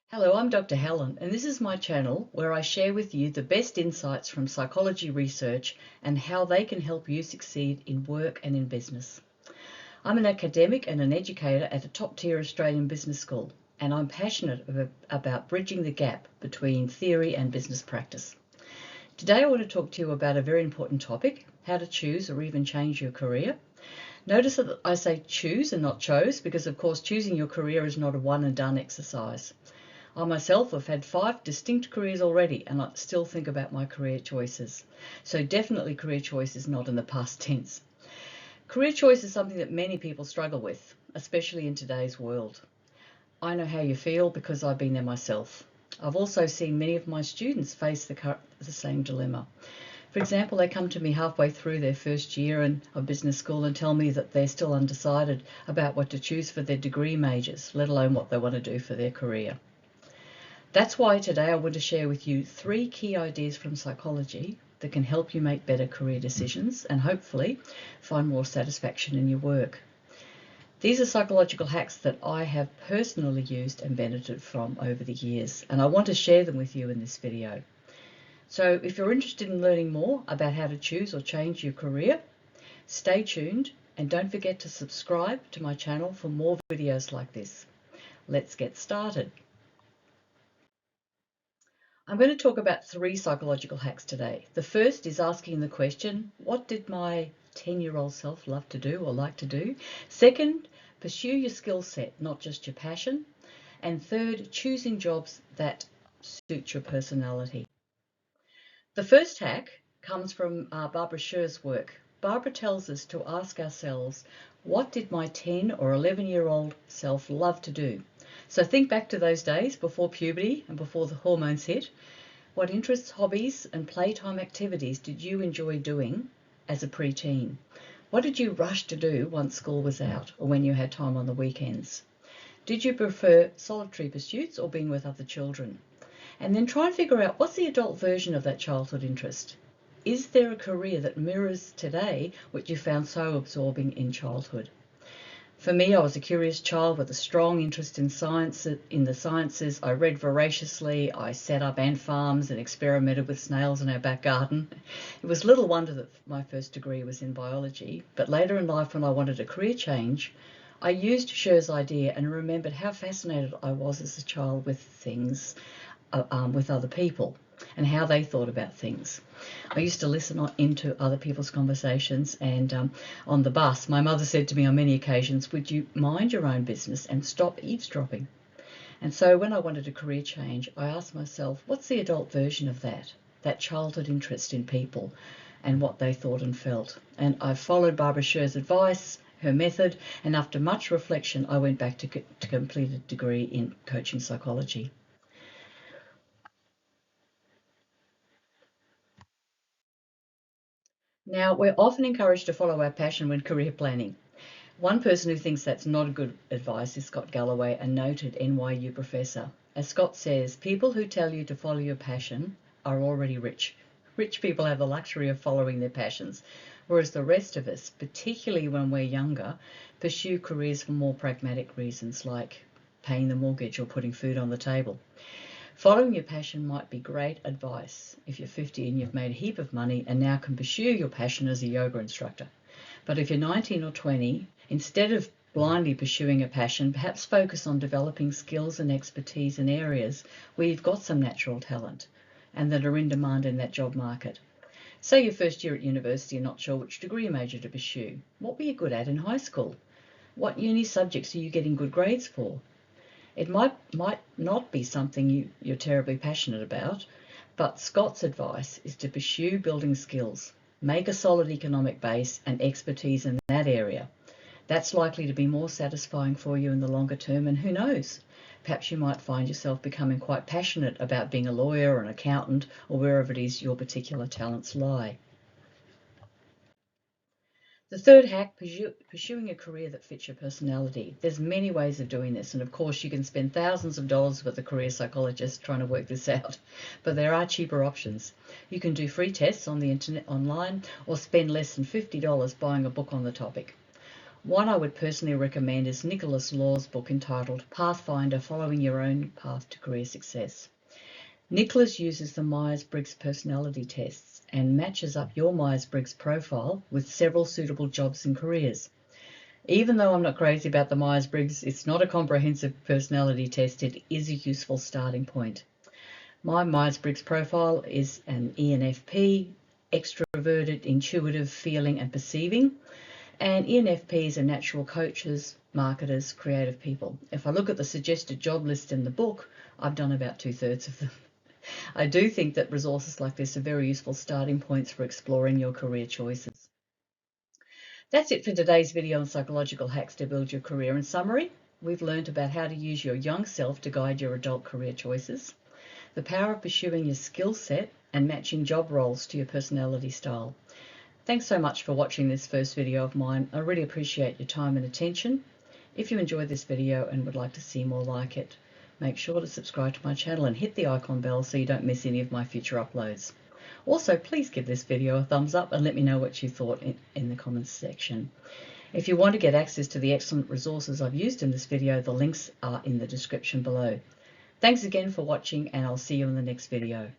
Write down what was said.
Hello, I'm Dr. Helen, and this is my channel where I share with you the best insights from psychology research and how they can help you succeed in work and in business. I'm an academic and an educator at a top-tier Australian business school, and I'm passionate about bridging the gap between theory and business practice. Today I want to talk to you about a very important topic, how to choose or even change your career. Notice that I say choose and not chose because, of course, choosing your career is not a one-and-done exercise. I myself have had 5 distinct careers already, and I still think about my career choices. So definitely career choice is not in the past tense. Career choice is something that many people struggle with, especially in today's world. I know how you feel because I've been there myself. I've also seen many of my students face the same dilemma. For example, they come to me halfway through their first year of business school and tell me that they're still undecided about what to choose for their degree majors, let alone what they want to do for their career. That's why today I want to share with you 3 key ideas from psychology that can help you make better career decisions and hopefully find more satisfaction in your work. These are psychological hacks that I have personally used and benefited from over the years, and I want to share them with you in this video. So if you're interested in learning more about how to choose or change your career, stay tuned and don't forget to subscribe to my channel for more videos like this. Let's get started. I'm going to talk about 3 psychological hacks today. The first is asking the question, what did my 10-year-old self love to do or like to do? Second, pursue your skill set, not just your passion. And third, choosing jobs that suit your personality. The first hack comes from Barbara Sher's work. Barbara tells us to ask ourselves, what did my 10 or 11-year-old self love to do? So think back to those days before puberty and before the hormones hit. What interests, hobbies and playtime activities did you enjoy doing as a preteen? What did you rush to do once school was out or when you had time on the weekends? Did you prefer solitary pursuits or being with other children? And then try and figure out, what's the adult version of that childhood interest? Is there a career that mirrors today what you found so absorbing in childhood? For me, I was a curious child with a strong interest in science, in the sciences. I read voraciously. I set up ant farms and experimented with snails in our back garden. It was little wonder that my first degree was in biology, but later in life when I wanted a career change, I used Sher's idea and remembered how fascinated I was as a child with things, with other people and how they thought about things. I used to listen into other people's conversations, and on the bus, my mother said to me on many occasions, would you mind your own business and stop eavesdropping? And so when I wanted a career change, I asked myself, what's the adult version of that childhood interest in people and what they thought and felt? And I followed Barbara Sher's advice, her method, and after much reflection, I went back to complete a degree in coaching psychology. Now, we're often encouraged to follow our passion when career planning. One person who thinks that's not good advice is Scott Galloway, a noted NYU professor. As Scott says, people who tell you to follow your passion are already rich. Rich people have the luxury of following their passions, whereas the rest of us, particularly when we're younger, pursue careers for more pragmatic reasons like paying the mortgage or putting food on the table. Following your passion might be great advice if you're 50 and you've made a heap of money and now can pursue your passion as a yoga instructor. But if you're 19 or 20, instead of blindly pursuing a passion, perhaps focus on developing skills and expertise in areas where you've got some natural talent and that are in demand in that job market. Say your first year at university and not sure which degree major to pursue. What were you good at in high school? What uni subjects are you getting good grades for? It might not be something you're terribly passionate about, but Scott's advice is to pursue building skills, make a solid economic base and expertise in that area. That's likely to be more satisfying for you in the longer term, and who knows, perhaps you might find yourself becoming quite passionate about being a lawyer or an accountant or wherever it is your particular talents lie. The third hack, pursuing a career that fits your personality. There's many ways of doing this, and of course you can spend thousands of dollars with a career psychologist trying to work this out, but there are cheaper options. You can do free tests on the internet online or spend less than $50 buying a book on the topic. One I would personally recommend is Nicholas Law's book entitled Pathfinder, Following Your Own Path to Career Success. Nicholas uses the Myers-Briggs personality tests and matches up your Myers-Briggs profile with several suitable jobs and careers. Even though I'm not crazy about the Myers-Briggs, it's not a comprehensive personality test, it is a useful starting point. My Myers-Briggs profile is an ENFP, extroverted, intuitive, feeling and perceiving. And ENFPs are natural coaches, marketers, creative people. If I look at the suggested job list in the book, I've done about 2/3 of them. I do think that resources like this are very useful starting points for exploring your career choices. That's it for today's video on psychological hacks to build your career. In summary, we've learned about how to use your young self to guide your adult career choices, the power of pursuing your skill set and matching job roles to your personality style. Thanks so much for watching this first video of mine. I really appreciate your time and attention. If you enjoyed this video and would like to see more like it, make sure to subscribe to my channel and hit the icon bell so you don't miss any of my future uploads. Also, please give this video a thumbs up and let me know what you thought in the comments section. If you want to get access to the excellent resources I've used in this video, the links are in the description below. Thanks again for watching, and I'll see you in the next video.